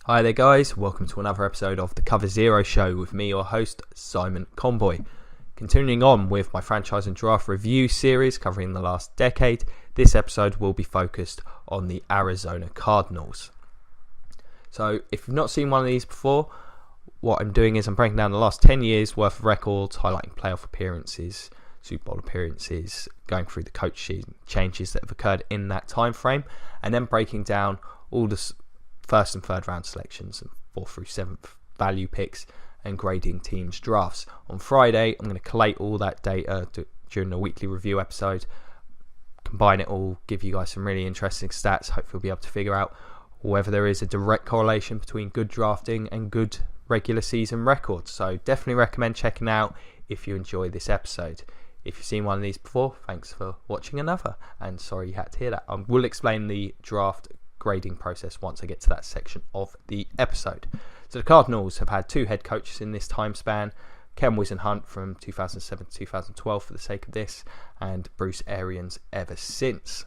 Hi there guys, welcome to another episode of the Cover Zero Show with me, your host, Simon Conboy. Continuing on with my franchise and draft review series covering the last decade, this episode will be focused on the Arizona Cardinals. So if you've not seen one of these before, what I'm doing is I'm breaking down the last 10 years worth of records, highlighting playoff appearances, Super Bowl appearances, going through the coaching changes that have occurred in that time frame, and then breaking down all the first and third round selections and 4th through 7th value picks and grading teams drafts. On Friday, I'm going to collate all that data during the weekly review episode, combine it all, give you guys some really interesting stats. Hopefully we'll be able to figure out whether there is a direct correlation between good drafting and good regular season records. So definitely recommend checking out if you enjoy this episode. If you've seen one of these before, thanks for watching another, and sorry you had to hear that. I will explain the draft grading process once I get to that section of the episode. So the Cardinals have had two head coaches in this time span, Ken Whisenhunt from 2007 to 2012 for the sake of this, and Bruce Arians ever since.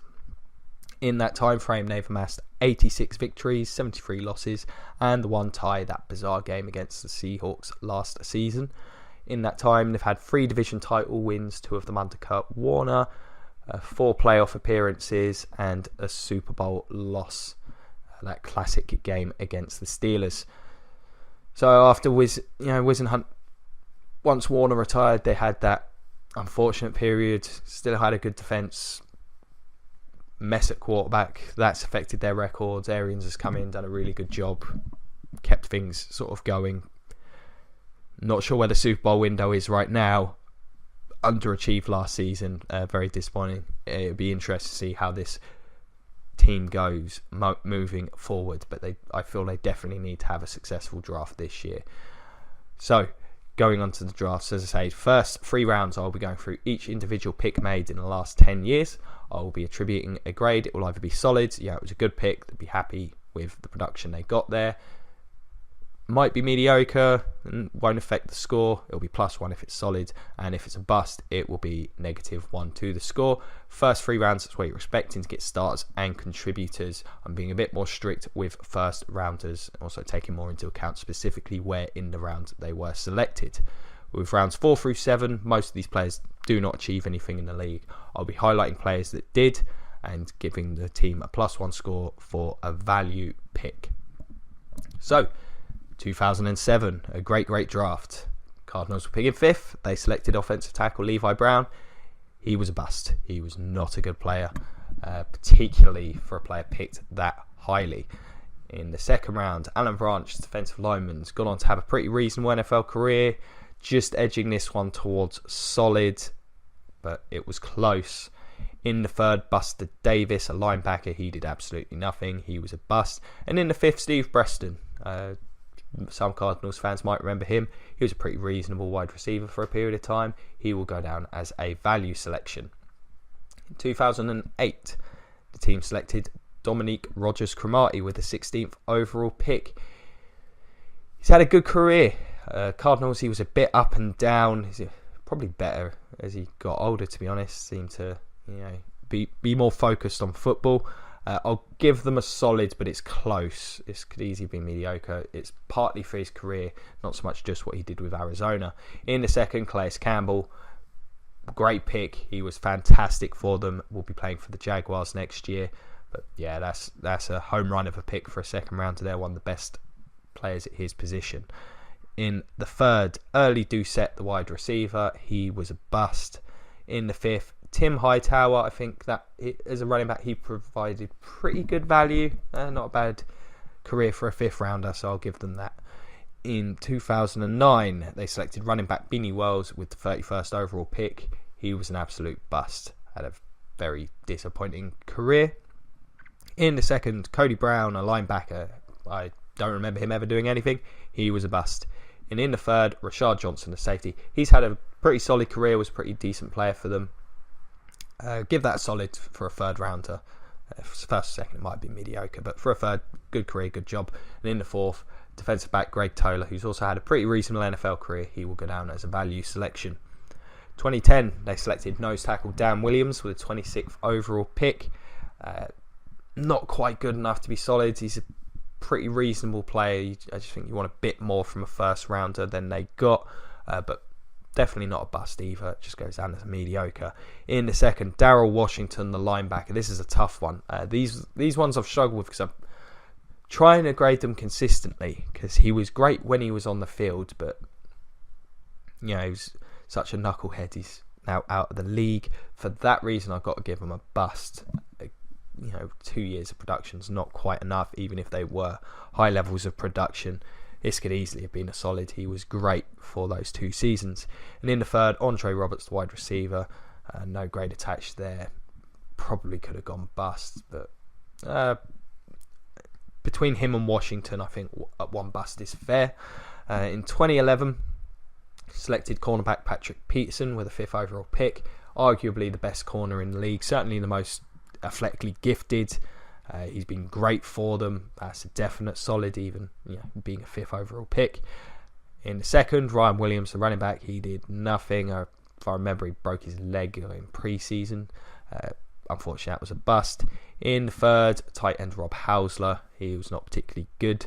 In that time frame, they've amassed 86 victories, 73 losses, and the one tie, that bizarre game against the Seahawks last season. In that time, they've had 3 division title wins, 2 of them under Kurt Warner, 4 playoff appearances, and a Super Bowl loss, that classic game against the Steelers. So after Whisenhunt, once Warner retired, they had that unfortunate period, still had a good defence, mess at quarterback, that's affected their records. Arians has come in, done a really good job, kept things sort of going. Not sure where the Super Bowl window is right now. Underachieved last season, very disappointing. It'll be interesting to see how this team goes moving forward, but I feel they definitely need to have a successful draft this year. So going on to the drafts, as I say, first 3 rounds I'll be going through each individual pick made in the last 10 years. I will be attributing a grade. It will either be solid, it was a good pick, they'll be happy with the production they got there. Might be mediocre and won't affect the score. It'll be +1 if it's solid, and if it's a bust, it will be -1 to the score. First 3 rounds, that's where you're expecting to get starters and contributors. I'm being a bit more strict with first rounders, also taking more into account specifically where in the round they were selected. With rounds 4 through 7, most of these players do not achieve anything in the league. I'll be highlighting players that did and giving the team a +1 score for a value pick. So 2007, a great draft. Cardinals were picking 5th. They selected offensive tackle Levi Brown. He was a bust. He was not a good player, particularly for a player picked that highly. In the second round, Alan Branch, defensive lineman, has gone on to have a pretty reasonable NFL career, just edging this one towards solid, but it was close. In the third, Buster Davis, a linebacker, he did absolutely nothing. He was a bust. And in the 5th, Steve Preston. Some Cardinals fans might remember him. He was a pretty reasonable wide receiver for a period of time. He will go down as a value selection. In 2008, the team selected Dominique Rodgers-Cromartie with the 16th overall pick. He's had a good career. Cardinals, he was a bit up and down. He's probably better as he got older, to be honest. Seemed to be more focused on football. I'll give them a solid, but it's close. This could easily be mediocre. It's partly for his career, not so much just what he did with Arizona. In the second, Calais Campbell, great pick. He was fantastic for them. Will be playing for the Jaguars next year. But yeah, that's a home run of a pick for a second rounder. They're one of the best players at his position. In the third, Early Doucette, the wide receiver, he was a bust. In the 5th, Tim Hightower, I think that as a running back, he provided pretty good value. Not a bad career for a 5th rounder, so I'll give them that. In 2009, they selected running back Beanie Wells with the 31st overall pick. He was an absolute bust. Had a very disappointing career. In the second, Cody Brown, a linebacker. I don't remember him ever doing anything. He was a bust. And in the third, Rashad Johnson, a safety. He's had a pretty solid career, was a pretty decent player for them. Give that solid for a 3rd rounder. First, second, it might be mediocre, but for a 3rd, good career, good job. And in the 4th, defensive back Greg Toller, who's also had a pretty reasonable NFL career. He will go down as a value selection. 2010, they selected nose tackle Dan Williams with a 26th overall pick. Not quite good enough to be solid. He's pretty reasonable player. I just think you want a bit more from a first rounder than they got, but definitely not a bust either. It just goes down as mediocre. In the second, Darryl Washington, the linebacker. This is a tough one. These ones I've struggled with because I'm trying to grade them consistently, because he was great when he was on the field, but he was such a knucklehead. He's now out of the league. For that reason, I've got to give him a bust. 2 years of production's not quite enough, even if they were high levels of production. This could easily have been a solid. He was great for those 2 seasons. And in the third, Andre Roberts, the wide receiver. No grade attached there. Probably could have gone bust, but between him and Washington, I think one bust is fair. In 2011, selected cornerback Patrick Peterson with a 5th overall pick. Arguably the best corner in the league. Certainly the most athletically gifted. He's been great for them. That's a definite solid, even being a 5th overall pick. In the second, Ryan Williams, the running back, he did nothing. If I remember, he broke his leg in pre-season. Unfortunately, that was a bust. In the third, tight end Rob Hausler. He was not particularly good.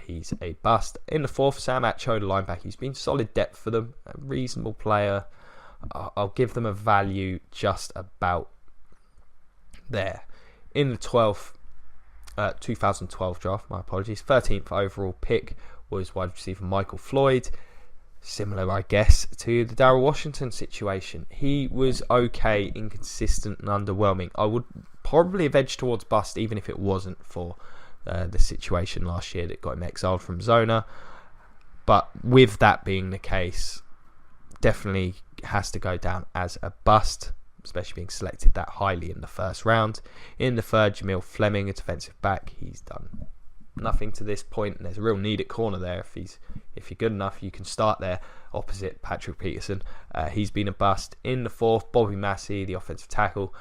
He's a bust. In the fourth, Sam Acho, the linebacker. He's been solid depth for them. A reasonable player. I'll give them a value just about there. In the 12th, 2012 draft, my apologies, 13th overall pick was wide receiver Michael Floyd. Similar, I guess, to the Darryl Washington situation. He was okay, inconsistent and underwhelming. I would probably have edged towards bust, even if it wasn't for the situation last year that got him exiled from Zona. But with that being the case, definitely has to go down as a bust, especially being selected that highly in the first round. In the third, Jamil Fleming, a defensive back. He's done nothing to this point, and there's a real need at corner there. If you're good enough, you can start there opposite Patrick Peterson. He's been a bust. In the fourth, Bobby Massey, the offensive tackle.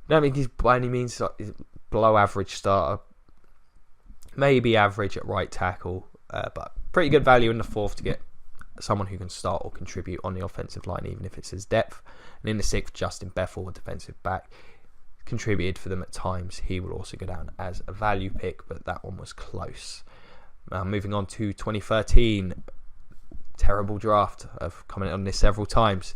I don't think he's by any means below average starter. Maybe average at right tackle, but pretty good value in the fourth to get someone who can start or contribute on the offensive line, even if it's his depth. And in the sixth, Justin Bethel, a defensive back, contributed for them at times. He will also go down as a value pick, but that one was close. Moving on to 2013, terrible draft. I've commented on this several times.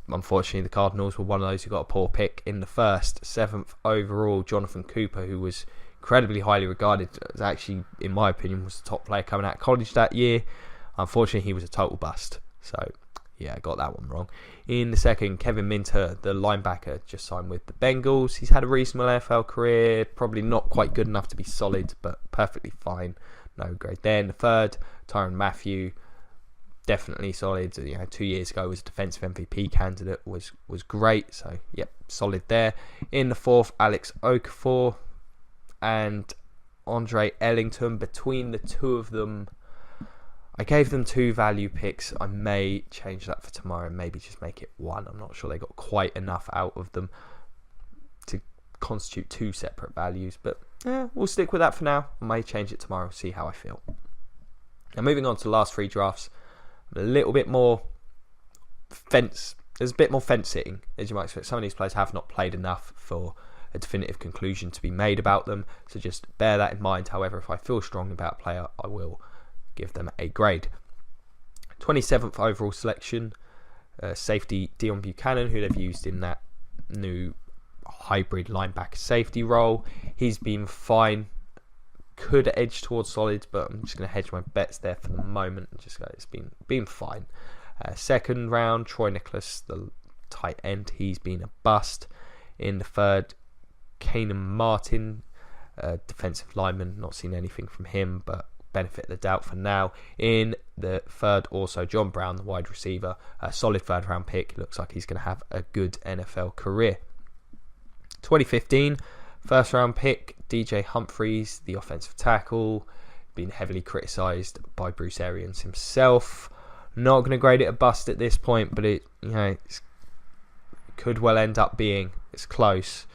Unfortunately, the Cardinals were one of those who got a poor pick in the first. 7th overall, Jonathan Cooper, who was incredibly highly regarded, actually, in my opinion, was the top player coming out of college that year. Unfortunately, he was a total bust. So, yeah, I got that one wrong. In the second, Kevin Minter, the linebacker, just signed with the Bengals. He's had a reasonable NFL career. Probably not quite good enough to be solid, but perfectly fine. No grade there. In the third, Tyrann Mathieu, definitely solid. 2 years ago was a defensive MVP candidate. Was great. So, yep, solid there. In the fourth, Alex Okafor and Andre Ellington. Between the two of them, I gave them 2 value picks. I may change that for tomorrow and maybe just make it 1. I'm not sure they got quite enough out of them to constitute 2 separate values, but we'll stick with that for now. I may change it tomorrow, see how I feel. Now, moving on to the last 3 drafts, a little bit more fence. There's a bit more fence sitting, as you might expect. Some of these players have not played enough for a definitive conclusion to be made about them, so just bear that in mind. However, if I feel strong about a player, I will give them a grade. 27th overall selection, safety Dion Buchanan, who they've used in that new hybrid linebacker safety role. He's been fine. Could edge towards solid, but I'm just going to hedge my bets there for the moment and just go, it's been fine. Second round, Troy Nicholas, the tight end. He's been a bust. In the third, Kanan Martin, defensive lineman. Not seen anything from him, but benefit of the doubt for now. In the third, also John Brown, the wide receiver, a solid third round pick. Looks like he's going to have a good NFL career. 2015, first round pick DJ Humphries, the offensive tackle, been heavily criticised by Bruce Arians himself. Not going to grade it a bust at this point, but it could well end up being. It's close.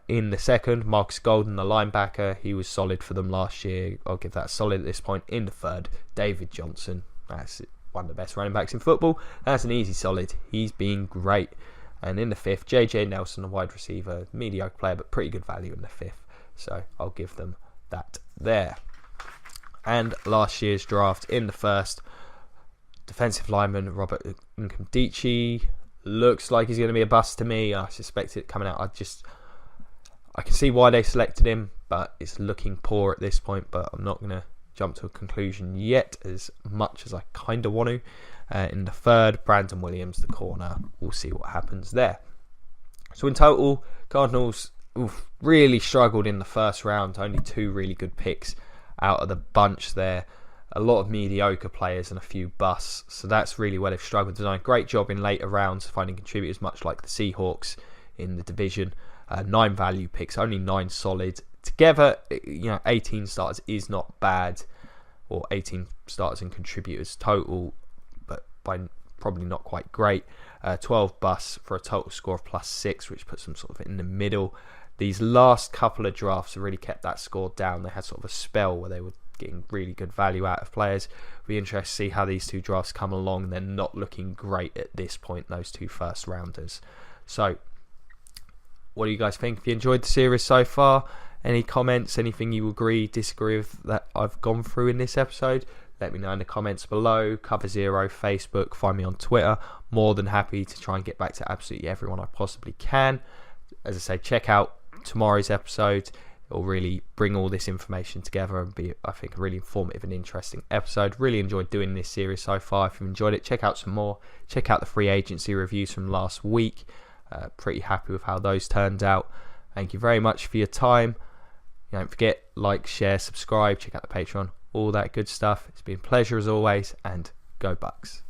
In the second, Marcus Golden, the linebacker, he was solid for them last year. I'll give that solid at this point. In the third, David Johnson, that's one of the best running backs in football. That's an easy solid. He's been great. And in the fifth, JJ Nelson, a wide receiver, mediocre player, but pretty good value in the fifth. So I'll give them that there. And last year's draft in the first, defensive lineman Robert Nkemdiche looks like he's going to be a bust to me. I suspect it coming out. I can see why they selected him, but it's looking poor at this point. But I'm not going to jump to a conclusion yet, as much as I kind of want to. In the third, Brandon Williams, the corner. We'll see what happens there. So in total, Cardinals really struggled in the first round. Only 2 really good picks out of the bunch there. A lot of mediocre players and a few busts. So that's really where they've struggled. They've done a great job in later rounds finding contributors, much like the Seahawks in the division. 9 value picks, only 9 solid. Together, 18 starters is not bad. Or 18 starters and contributors total, but by probably not quite great. 12 busts for a total score of +6, which puts them sort of in the middle. These last couple of drafts have really kept that score down. They had sort of a spell where they were getting really good value out of players. It'll be interesting to see how these 2 drafts come along. They're not looking great at this point, those 2 first rounders. So, what do you guys think? If you enjoyed the series so far, any comments, anything you agree, disagree with that I've gone through in this episode, let me know in the comments below. Cover Zero, Facebook, find me on Twitter. More than happy to try and get back to absolutely everyone I possibly can. As I say, check out tomorrow's episode. It'll really bring all this information together and be, I think, a really informative and interesting episode. Really enjoyed doing this series so far. If you've enjoyed it, check out some more. Check out the free agency reviews from last week. Pretty happy with how those turned out. Thank you very much for your time. Don't forget, like, share, subscribe, check out the Patreon, all that good stuff. It's been a pleasure as always, and go Bucks.